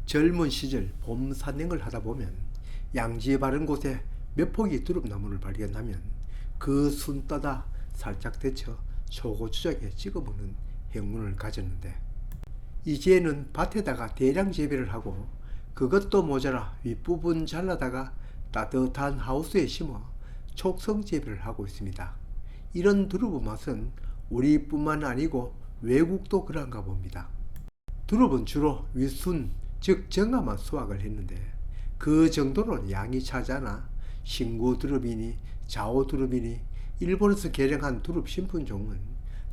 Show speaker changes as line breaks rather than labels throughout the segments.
젊은 시절 봄 산행을 하다 보면 양지에 바른 곳에 몇 폭의 두릅나무를 발견하면 그 순 따다 살짝 데쳐 초고추장에 찍어 먹는 행운을 가졌는데, 이제는 밭에다가 대량 재배를 하고 그것도 모자라 윗부분 잘라다가 따뜻한 하우스에 심어 촉성 재배를 하고 있습니다. 이런 두릅의 맛은 우리뿐만 아니고 외국도 그런가 봅니다. 두릅은 주로 윗순, 즉 정가만 수확을 했는데, 그 정도로 양이 차지 않아 신구 두릅이니 자오 두릅이니 일본에서 개량한 두릅 신품종은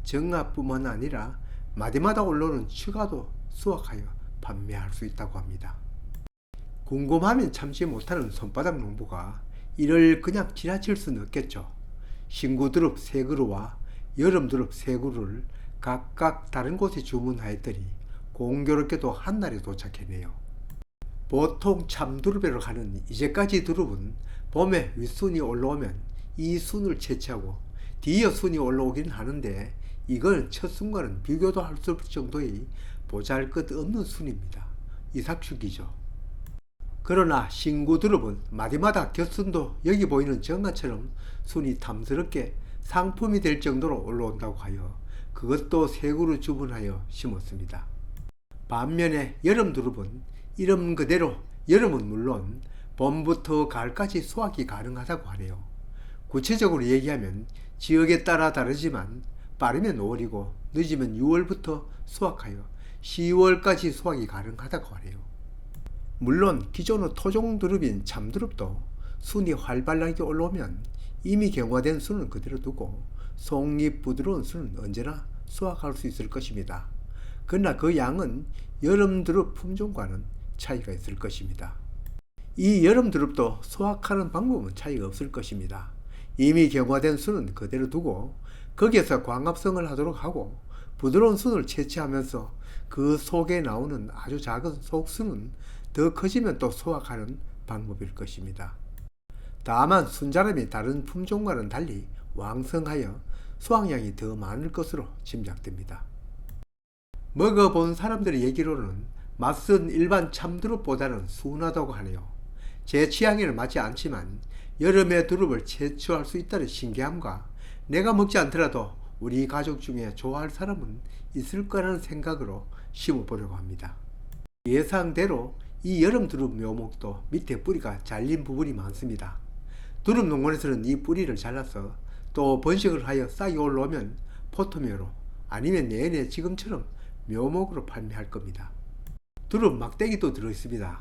정가뿐만 아니라 마디마다 올라오는 추가도 수확하여 판매할 수 있다고 합니다. 궁금하면 참지 못하는 손바닥 농부가 이를 그냥 지나칠 수는 없겠죠. 신구 두릅 3그루와 여름 두릅 3그루를 각각 다른 곳에 주문하였더니 공교롭게도 한날에 도착했네요. 보통 참두릅이라고 하는 이제까지 두릅은 봄에 윗순이 올라오면 이 순을 채취하고 뒤이어 순이 올라오긴 하는데, 이건 첫 순과는 비교도 할 수 없을 정도의 보잘것없는 순입니다. 이삭축이죠. 그러나 신구 두릅은 마디마다 곁순도 여기 보이는 정가처럼 순이 탐스럽게 상품이 될 정도로 올라온다고 하여 그것도 3그루 주문하여 심었습니다. 반면에 여름 두릅은 이름 그대로 여름은 물론 봄부터 가을까지 수확이 가능하다고 하네요. 구체적으로 얘기하면 지역에 따라 다르지만 빠르면 5월이고 늦으면 6월부터 수확하여 10월까지 수확이 가능하다고 하네요. 물론 기존의 토종 두릅인 참두릅도 순이 활발하게 올라오면 이미 경화된 순은 그대로 두고 속잎 부드러운 순은 언제나 수확할 수 있을 것입니다. 그러나 그 양은 여름 두릅 품종과는 차이가 있을 것입니다. 이 여름 두릅도 수확하는 방법은 차이가 없을 것입니다. 이미 경화된 순은 그대로 두고 거기에서 광합성을 하도록 하고 부드러운 순을 채취하면서 그 속에 나오는 아주 작은 속순은 더 커지면 또 수확하는 방법일 것입니다. 다만 순자람이 다른 품종과는 달리 왕성하여 수확량이 더 많을 것으로 짐작됩니다. 먹어본 사람들의 얘기로는 맛은 일반 참두릅보다는 순하다고 하네요. 제 취향에는 맞지 않지만 여름에 두릅을 채취할 수 있다는 신기함과 내가 먹지 않더라도 우리 가족 중에 좋아할 사람은 있을 거라는 생각으로 심어보려고 합니다. 예상대로 이 여름 두릅 묘목도 밑에 뿌리가 잘린 부분이 많습니다. 두릅 농원에서는 이 뿌리를 잘라서 또 번식을 하여 싹이 올라오면 포토묘로 아니면 내내 지금처럼 묘목으로 판매할 겁니다. 두릅 막대기도 들어있습니다.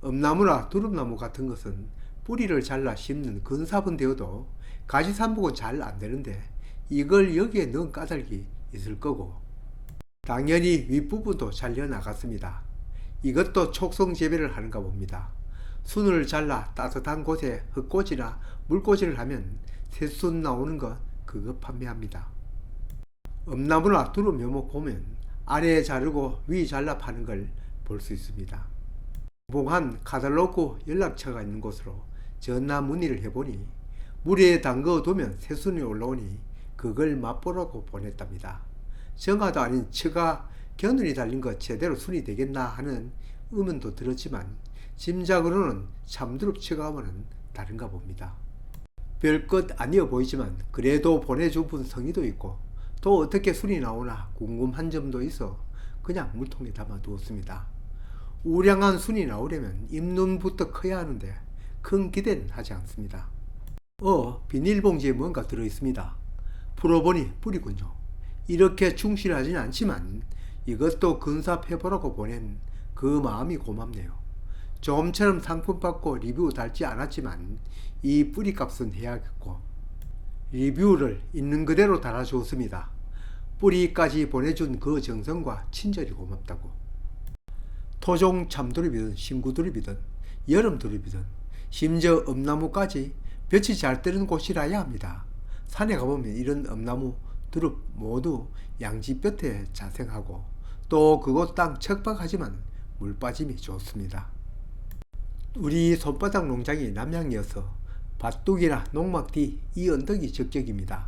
엄나무나 두릅나무 같은 것은 뿌리를 잘라 심는 근삽은 되어도 가지산복은 잘 안되는데, 이걸 여기에 넣은 까닭이 있을 거고, 당연히 윗부분도 잘려 나갔습니다. 이것도 촉성 재배를 하는가 봅니다. 순을 잘라 따뜻한 곳에 흙꽂이나 물꽂이를 하면 새순 나오는 거 그거 판매합니다. 엄나무나 두릅 묘목 보면 아래 자르고 위 잘라 파는 걸 볼 수 있습니다. 봉한 카탈로그 연락처가 있는 곳으로 전화 문의를 해보니 물에 담궈 두면 새순이 올라오니 그걸 맛보라고 보냈답니다. 정화도 아닌 처가 겨눈이 달린 것 제대로 순이 되겠나 하는 의문도 들었지만 짐작으로는 참두릅 처가와는 다른가 봅니다. 별것 아니어 보이지만 그래도 보내준 분 성의도 있고 또 어떻게 순이 나오나 궁금한 점도 있어 그냥 물통에 담아 두었습니다. 우량한 순이 나오려면 잎눈부터 커야 하는데 큰 기대는 하지 않습니다. 비닐봉지에 뭔가 들어있습니다. 풀어보니 뿌리군요. 이렇게 충실하지는 않지만 이것도 근사해보라고 보낸 그 마음이 고맙네요. 좀처럼 상품 받고 리뷰 달지 않았지만 이 뿌리값은 해야겠고, 리뷰를 있는 그대로 달아주었습니다. 뿌리까지 보내준 그 정성과 친절이 고맙다고. 토종 참두릅이든 신구두릅이든 여름두릅이든 심지어 엄나무까지 볕이 잘 뜨는 곳이라야 합니다. 산에 가보면 이런 엄나무, 두릅 모두 양지볕에 자생하고 또 그곳 땅 척박하지만 물빠짐이 좋습니다. 우리 손바닥 농장이 남향이어서 밭둑이나 농막 뒤 이 언덕이 적격입니다.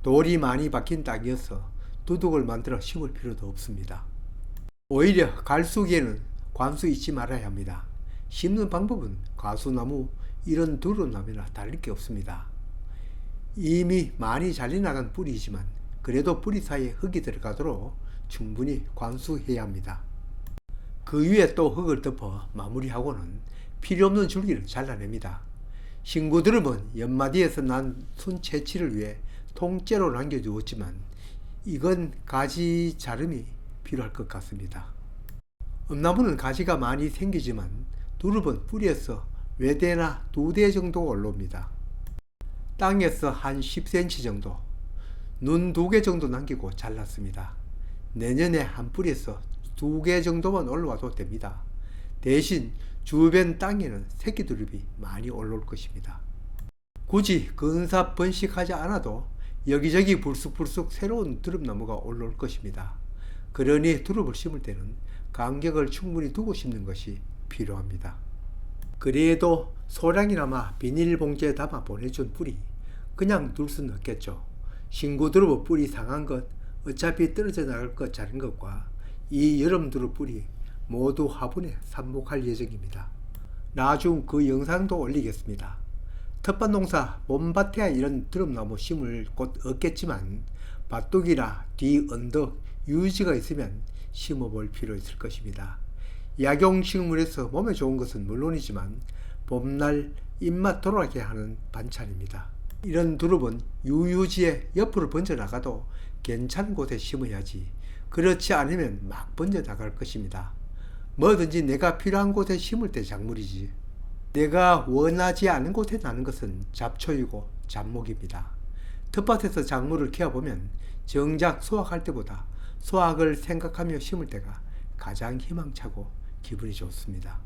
돌이 많이 박힌 땅이어서 두둑을 만들어 심을 필요도 없습니다. 오히려 갈수기에는 관수 잊지 말아야 합니다. 심는 방법은 가수나무 이런 두루나무나 다를 게 없습니다. 이미 많이 잘려나간 뿌리이지만 그래도 뿌리 사이에 흙이 들어가도록 충분히 관수해야 합니다. 그 위에 또 흙을 덮어 마무리하고는 필요없는 줄기를 잘라냅니다. 신구드럼은 연마디에서 난 순 채취를 위해 통째로 남겨두었지만 이건 가지 자름이 필요할 것 같습니다. 엄나무는 가지가 많이 생기지만 두릅은 뿌리에서 외대나 2대 정도 올라옵니다. 땅에서 한 10cm 정도, 눈 2개 정도 남기고 잘랐습니다. 내년에 한 뿌리에서 2개 정도만 올라와도 됩니다. 대신 주변 땅에는 새끼 두릅이 많이 올라올 것입니다. 굳이 근사 번식하지 않아도 여기저기 불쑥불쑥 새로운 두릅나무가 올라올 것입니다. 그러니 두릅을 심을 때는 간격을 충분히 두고 심는 것이 필요합니다. 그래도 소량이나마 비닐봉지에 담아 보내준 뿌리 그냥 둘 수는 없겠죠. 신구두릅 뿌리 상한 것, 어차피 떨어져 나갈 것 자른 것과 이 여름두릅 뿌리 모두 화분에 삽목할 예정입니다. 나중 그 영상도 올리겠습니다. 텃밭 농사 봄밭에야 이런 두릅나무 심을 곳 없겠지만 밭둑이나 뒤 언덕 유지가 있으면 심어볼 필요 있을 것입니다. 약용식물에서 몸에 좋은 것은 물론이지만 봄날 입맛 돌아가게 하는 반찬입니다. 이런 두릅은 유유지에 옆으로 번져나가도 괜찮은 곳에 심어야지 그렇지 않으면 막 번져나갈 것입니다. 뭐든지 내가 필요한 곳에 심을 때 작물이지 내가 원하지 않은 곳에 나는 것은 잡초이고 잡목입니다. 텃밭에서 작물을 키워보면 정작 수확할 때보다 수확을 생각하며 심을 때가 가장 희망차고 기분이 좋습니다.